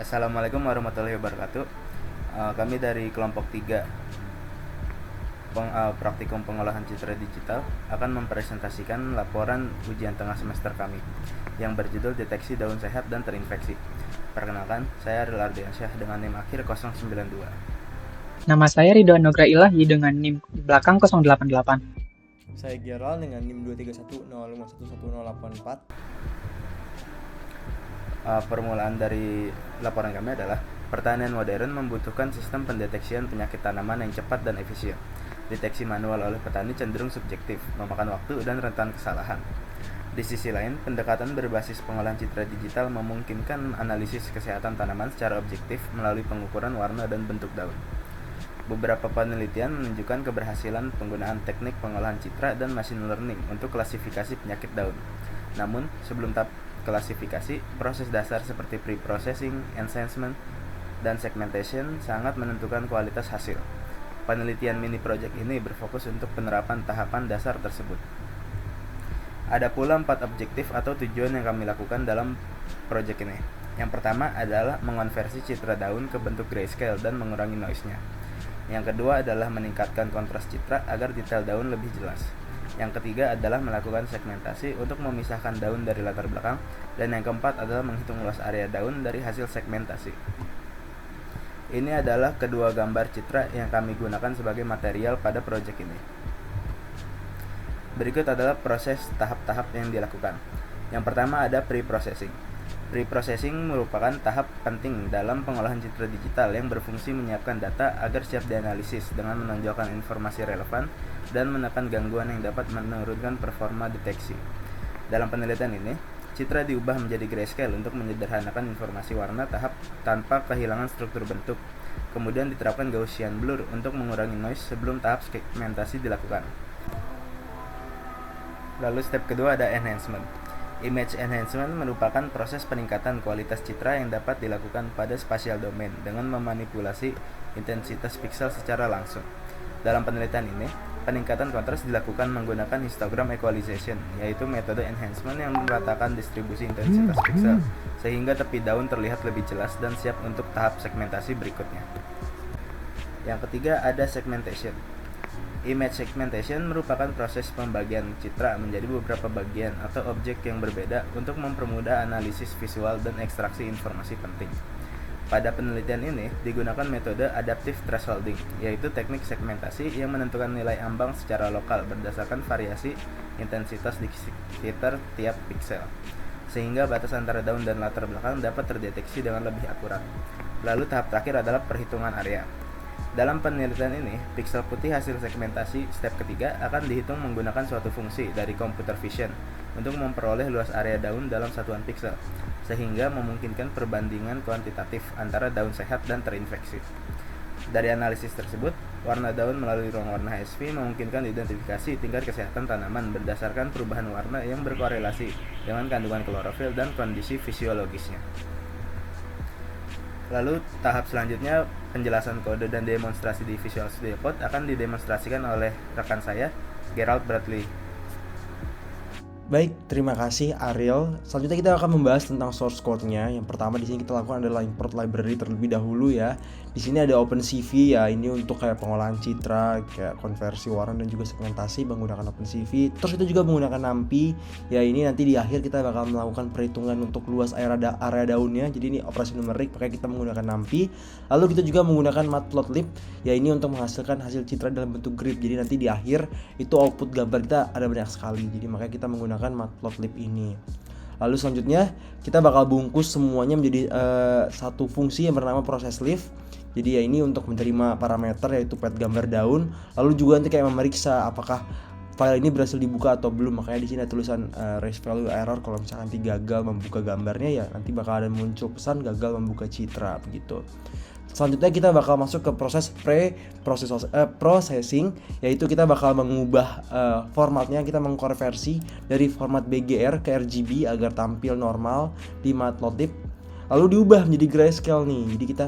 Assalamualaikum warahmatullahi wabarakatuh. Kami dari kelompok 3 praktikum pengolahan citra digital akan mempresentasikan laporan ujian tengah semester kami yang berjudul deteksi daun sehat dan terinfeksi. Perkenalkan, saya Ariel Ardiansyah dengan NIM akhir 092. Nama saya Ridwan Nugra Ilahi dengan NIM belakang 088. Saya Gerald dengan NIM 23105111084. Permulaan dari laporan kami adalah pertanian modern membutuhkan sistem pendeteksian penyakit tanaman yang cepat dan efisien. Deteksi manual oleh petani cenderung subjektif, memakan waktu dan rentan kesalahan. Di sisi lain, pendekatan berbasis pengolahan citra digital memungkinkan analisis kesehatan tanaman secara objektif melalui pengukuran warna dan bentuk daun. Beberapa penelitian menunjukkan keberhasilan penggunaan teknik pengolahan citra dan machine learning untuk klasifikasi penyakit daun. Namun, sebelum tahap klasifikasi, proses dasar seperti pre-processing, enhancement, dan segmentation sangat menentukan kualitas hasil. Penelitian mini project ini berfokus untuk penerapan tahapan dasar tersebut. Ada pula 4 objektif atau tujuan yang kami lakukan dalam project ini. Yang pertama adalah mengonversi citra daun ke bentuk grayscale dan mengurangi noise-nya. Yang kedua adalah meningkatkan kontras citra agar detail daun lebih jelas. Yang ketiga adalah melakukan segmentasi untuk memisahkan daun dari latar belakang. Dan yang keempat adalah menghitung luas area daun dari hasil segmentasi. Ini adalah kedua gambar citra yang kami gunakan sebagai material pada proyek ini. Berikut adalah proses tahap-tahap yang dilakukan. Yang pertama ada pre-processing. Pre-processing merupakan tahap penting dalam pengolahan citra digital yang berfungsi menyiapkan data agar siap dianalisis dengan menonjolkan informasi relevan dan menekan gangguan yang dapat menurunkan performa deteksi. Dalam penelitian ini, citra diubah menjadi grayscale untuk menyederhanakan informasi warna tahap tanpa kehilangan struktur bentuk. Kemudian diterapkan Gaussian blur untuk mengurangi noise sebelum tahap segmentasi dilakukan. Lalu step kedua ada enhancement. Image enhancement merupakan proses peningkatan kualitas citra yang dapat dilakukan pada spatial domain dengan memanipulasi intensitas piksel secara langsung. Dalam penelitian ini, peningkatan kontras dilakukan menggunakan histogram equalization, yaitu metode enhancement yang meratakan distribusi intensitas piksel sehingga tepi daun terlihat lebih jelas dan siap untuk tahap segmentasi berikutnya. Yang ketiga ada segmentation. Image segmentation merupakan proses pembagian citra menjadi beberapa bagian atau objek yang berbeda untuk mempermudah analisis visual dan ekstraksi informasi penting. Pada penelitian ini digunakan metode adaptive thresholding, yaitu teknik segmentasi yang menentukan nilai ambang secara lokal berdasarkan variasi intensitas di sekitar tiap piksel, sehingga batas antara daun dan latar belakang dapat terdeteksi dengan lebih akurat. Lalu tahap terakhir adalah perhitungan area. Dalam penelitian ini, piksel putih hasil segmentasi step ketiga akan dihitung menggunakan suatu fungsi dari computer vision untuk memperoleh luas area daun dalam satuan piksel, sehingga memungkinkan perbandingan kuantitatif antara daun sehat dan terinfeksi. Dari analisis tersebut, warna daun melalui ruang warna HSV memungkinkan identifikasi tingkat kesehatan tanaman berdasarkan perubahan warna yang berkorelasi dengan kandungan klorofil dan kondisi fisiologisnya. Lalu tahap selanjutnya penjelasan kode dan demonstrasi di Visual Studio Code akan didemonstrasikan oleh rekan saya, Gerald Bradley. Baik, terima kasih Ariel. Selanjutnya kita akan membahas tentang source code-nya. Yang pertama di sini kita lakukan adalah import library terlebih dahulu ya. Di sini ada OpenCV ya, ini untuk kayak pengolahan citra, kayak konversi warna dan juga segmentasi menggunakan OpenCV. Terus itu juga menggunakan NumPy. Ya ini nanti di akhir kita bakal melakukan perhitungan untuk luas area daunnya. Jadi ini operasi numerik, makanya kita menggunakan NumPy. Lalu kita juga menggunakan Matplotlib. Ya ini untuk menghasilkan hasil citra dalam bentuk grid. Jadi nanti di akhir itu output gambar kita ada banyak sekali. Jadi makanya kita menggunakan Matplotlib ini. Lalu selanjutnya kita bakal bungkus semuanya menjadi satu fungsi yang bernama process leaf. Jadi ya ini untuk menerima parameter yaitu path gambar daun. Lalu juga nanti kayak memeriksa apakah file ini berhasil dibuka atau belum. Makanya di sini ada tulisan raise value error. Kalau misalnya nanti gagal membuka gambarnya ya nanti bakal ada muncul pesan gagal membuka citra begitu. Selanjutnya kita bakal masuk ke proses processing, yaitu kita bakal mengubah formatnya, kita mengkonversi dari format BGR ke RGB agar tampil normal di Matplotlib. Lalu diubah menjadi grayscale nih. Jadi kita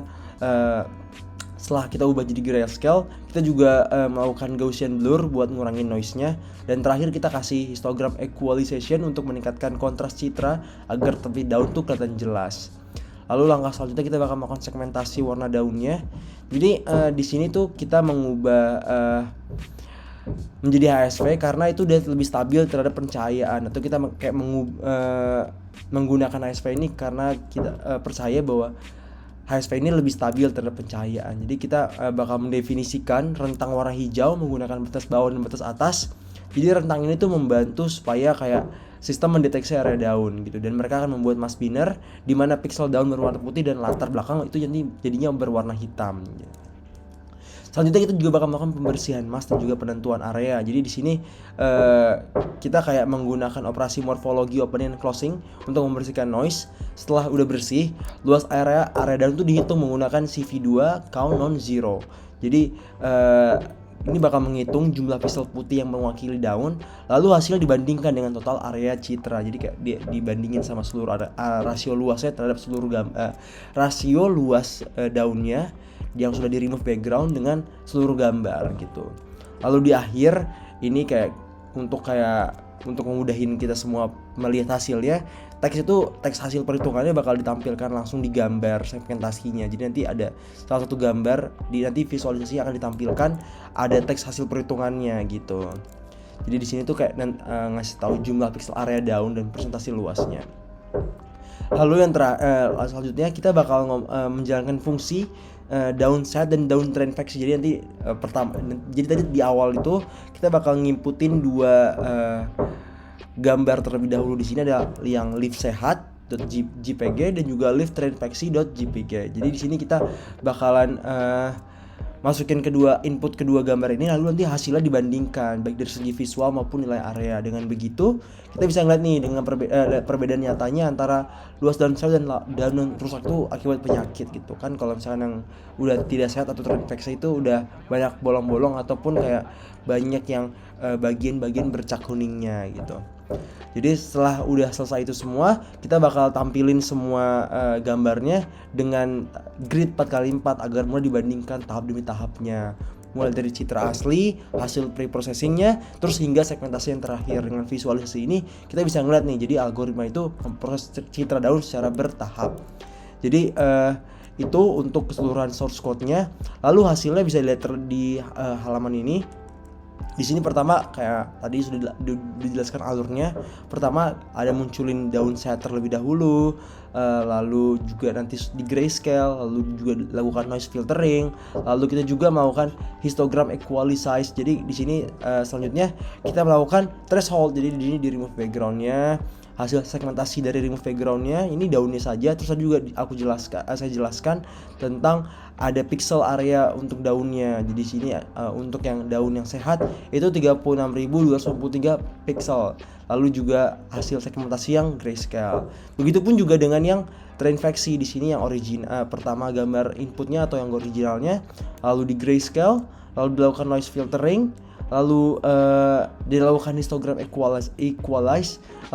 setelah kita ubah jadi grayscale, kita juga melakukan Gaussian blur buat ngurangin noise-nya. Dan terakhir kita kasih histogram equalization untuk meningkatkan kontras citra agar tepi daun tuh kelihatan jelas. Lalu langkah selanjutnya kita bakal melakukan segmentasi warna daunnya. Jadi di sini tuh kita mengubah menjadi HSV karena itu udah lebih stabil terhadap pencahayaan, atau kita kayak menggunakan HSV ini karena kita percaya bahwa HSV ini lebih stabil terhadap pencahayaan. Jadi kita bakal mendefinisikan rentang warna hijau menggunakan batas bawah dan batas atas. Jadi rentang ini tuh membantu supaya kayak sistem mendeteksi area daun gitu, dan mereka akan membuat mask binner di mana piksel daun berwarna putih dan latar belakang itu jadinya berwarna hitam gitu. Selanjutnya kita juga bakal melakukan pembersihan mask dan juga penentuan area. Jadi di sini kita kayak menggunakan operasi morfologi opening and closing untuk membersihkan noise. Setelah udah bersih, luas area daun itu dihitung menggunakan CV2 count non-zero. Jadi ini bakal menghitung jumlah piksel putih yang mewakili daun, lalu hasilnya dibandingkan dengan total area citra. Jadi kayak dibandingin sama seluruh rasio luasnya terhadap seluruh rasio luas daunnya yang sudah di remove background dengan seluruh gambar gitu. Lalu di akhir ini kayak untuk memudahin kita semua melihat hasilnya, teks hasil perhitungannya bakal ditampilkan langsung di gambar segmentasinya. Jadi nanti ada salah satu gambar nanti visualisasi akan ditampilkan ada teks hasil perhitungannya gitu. Jadi di sini tuh kayak ngasih tahu jumlah piksel area daun dan presentasi luasnya. Lalu yang selanjutnya kita bakal menjalankan fungsi daun sehat dan daun terinfeksi. Jadi nanti jadi tadi di awal itu kita bakal ngimputin dua gambar terlebih dahulu. Di sini ada yang leaf sehat.jpg dan juga leaf terinfeksi.jpg. Jadi di sini kita bakalan masukin input kedua gambar ini, lalu nanti hasilnya dibandingkan baik dari segi visual maupun nilai area. Dengan begitu kita bisa ngeliat nih dengan perbedaan nyatanya antara luas daun sehat dan daun rusak itu akibat penyakit gitu kan. Kalau misalkan yang udah tidak sehat atau terinfeksi itu udah banyak bolong-bolong ataupun kayak banyak yang bagian-bagian bercak kuningnya gitu. Jadi setelah udah selesai itu semua, kita bakal tampilin semua gambarnya dengan grid 4x4 agar mulai dibandingkan tahap demi tahapnya. Mulai dari citra asli, hasil pre-processingnya, terus hingga segmentasi yang terakhir. Dengan visualisasi ini kita bisa ngeliat nih, jadi algoritma itu memproses citra daun secara bertahap. Jadi itu untuk keseluruhan source code-nya. Lalu hasilnya bisa dilihat di halaman ini. Di sini pertama kayak tadi sudah dijelaskan alurnya. Pertama ada munculin daun sehat terlebih dahulu, lalu juga nanti di grayscale, lalu juga dilakukan noise filtering, lalu kita juga melakukan histogram equalize. Jadi di sini selanjutnya kita melakukan threshold. Jadi di sini di remove backgroundnya, hasil segmentasi dari remove backgroundnya ini daunnya saja. Terus juga saya jelaskan tentang ada pixel area untuk daunnya. Jadi di sini untuk yang daun yang sehat itu 36.293 pixel. Lalu juga hasil segmentasi yang grayscale. Begitupun juga dengan yang terinfeksi. Di sini yang pertama gambar inputnya atau yang originalnya, lalu di grayscale, lalu dilakukan noise filtering, lalu dilakukan histogram equalize.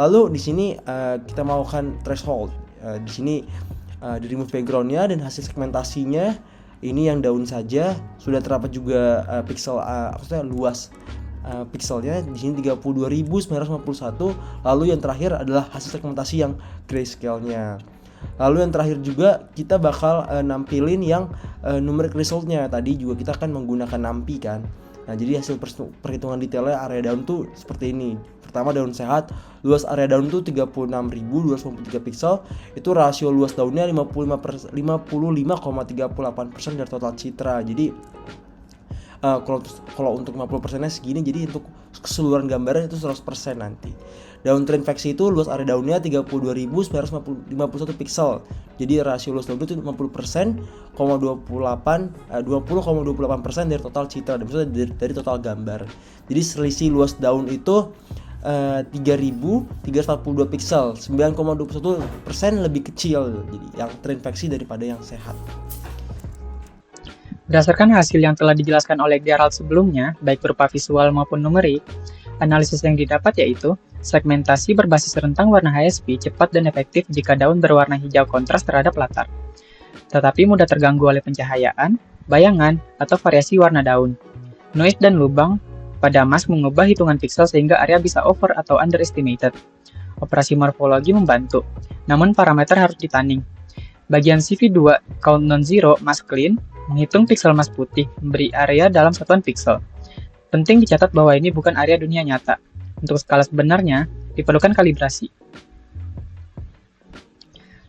Lalu di sini kita melakukan threshold. Di sini di remove backgroundnya dan hasil segmentasinya ini yang daun saja sudah terdapat juga pixel luas pixelnya di sini 32.951. Lalu yang terakhir adalah hasil segmentasi yang grayscale-nya. Lalu yang terakhir juga kita bakal nampilin yang numeric result-nya. Tadi juga kita akan menggunakan NumPy kan. Nah, jadi hasil perhitungan detailnya area daun tuh seperti ini. Pertama daun sehat, luas area daun tuh 36.293 pixel. Itu rasio luas daunnya 55,38% dari total citra. Jadi kalau untuk 50%-nya segini, jadi untuk keseluruhan gambarnya itu 100% nanti. Daun terinfeksi itu luas area daunnya 32.951 pixel. Jadi rasio luas daun itu 50%, 20,28% dari total citra, dan maksudnya dari total gambar. Jadi selisih luas daun itu 3.342 pixel, 9,21% lebih kecil jadi yang terinfeksi daripada yang sehat. Berdasarkan hasil yang telah dijelaskan oleh Gerald sebelumnya, baik berupa visual maupun numerik, analisis yang didapat yaitu segmentasi berbasis rentang warna HSV cepat dan efektif jika daun berwarna hijau kontras terhadap latar, tetapi mudah terganggu oleh pencahayaan, bayangan, atau variasi warna daun. Noise dan lubang pada mask mengubah hitungan pixel sehingga area bisa over atau underestimated. Operasi morfologi membantu, namun parameter harus ditanding. Bagian CV2 count non-zero mask clean menghitung piksel mask putih memberi area dalam satuan piksel. Penting dicatat bahwa ini bukan area dunia nyata. Untuk skala sebenarnya, diperlukan kalibrasi.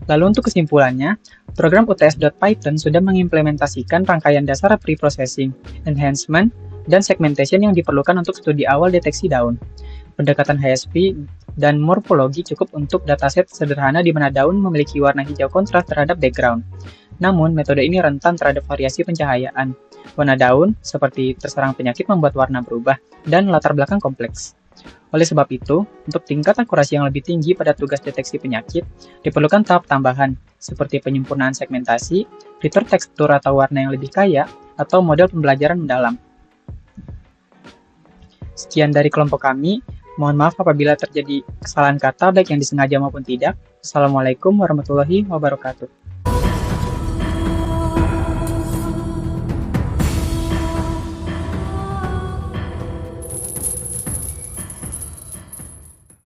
Lalu untuk kesimpulannya, program UTS.Python sudah mengimplementasikan rangkaian dasar preprocessing, enhancement, dan segmentation yang diperlukan untuk studi awal deteksi daun. Pendekatan HSP dan morfologi cukup untuk dataset sederhana di mana daun memiliki warna hijau kontras terhadap background. Namun, metode ini rentan terhadap variasi pencahayaan. Warna daun, seperti terserang penyakit membuat warna berubah, dan latar belakang kompleks. Oleh sebab itu, untuk tingkat akurasi yang lebih tinggi pada tugas deteksi penyakit, diperlukan tahap tambahan, seperti penyempurnaan segmentasi, fitur tekstur atau warna yang lebih kaya, atau model pembelajaran mendalam. Sekian dari kelompok kami, mohon maaf apabila terjadi kesalahan kata baik yang disengaja maupun tidak. Assalamualaikum warahmatullahi wabarakatuh.